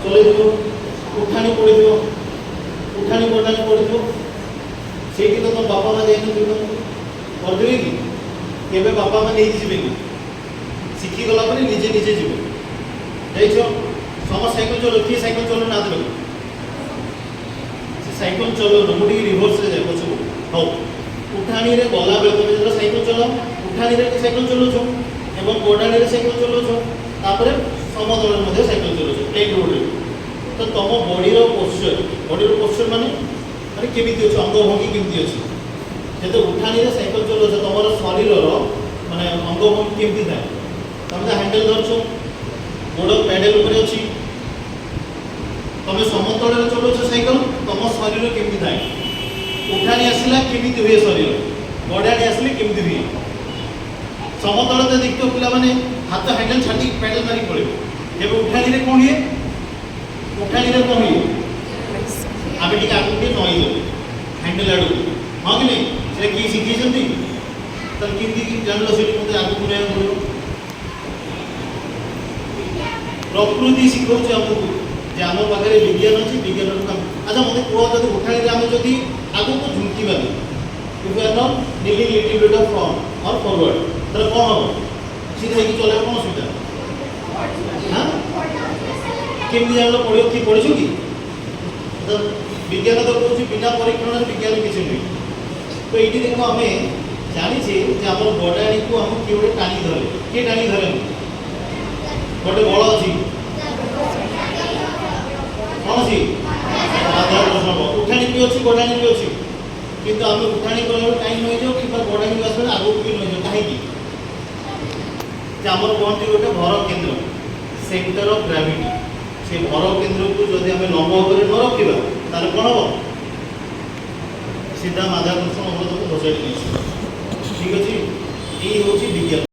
चलई उठाणी पड़ी उठाणी पड़ाणी पड़ी से तो तुम बापा माँ जाइन करदेवे कि केवे बापा माँ नहीं जी शिखी गला निजे निजे जीव जाइछ समस्त साइकिल चलो किए साइकिल चलो ना देवे साइकिल चलो मुझे रिभर्स रे जाए पछो हाँ उठाणी रे गला बेल तुम जो साइकिल चलो उठाणी रे साइकिल चलो एवं गोडाणी रे साइकिल चलो तापर समतल मध्ये साइकिल चलो प्लेन रोड रे तो तुम बॉडी रो पोस्चर माने माने केमिति अछि अंग भंगी केमिति अछि जते उठाणी रे साइकिल चलो तुमर शरीर रो माने अंग भंगी केमिति थाए तुम जे हैंडल धरछो गोड़ पेडल ऊपर अछि तुम समतल रे चलो साइकिल तुम शरीर केमिति थाए उठाणी आसिला केमिति हुए शरीर गोडाणी आसिले केमिति हुए समतल तो देखते पिला माने हाथ हैंडल छाटी पेडल मारी पड़े केबे उठाणी रे कोन हुए उठाणी रे कोन हुए आबे टिक आगु के नई दो हैंडल आडू हां कि नहीं से की शिखी जंती त किंदी की जानलो से मते आगु पुरे बोलो प्रकृति शिखौछ हमकु जे हम पाखरे विज्ञान अछि विज्ञान रो काम अच्छा मते को जदी उठाणी रे हम जदी आगु को झुंकी बानी if you are not needing little bit of front or forward तो कौन हम सीधे की चले कौन सुविधा हाँ केमती जान पढ़ो कि पढ़ी कि तो विज्ञान तो कौन बिना परीक्षण विज्ञान किसी नहीं तो ये देख आम जानी आम बडाणी को आम किए गोटे टाणी धरे किए टाणी धरे गोटे बल अच्छी कौन सी उठाणी भी अच्छी गोडाणी भी अच्छी किंतु आम उठाणी कला टाइम नहीं जाओ कि गोडाणी आस आगे भी नहीं जाओ कहीं आमर कहते गोटे भर केन्द्र सेंटर ऑफ ग्रेविटी से भर केन्द्र को जब आम लंब भाव न रखा तार कौन हम सीधा माध्याकर्षण अमृत को बसाई ठीक अच्छे ये हूँ विज्ञान।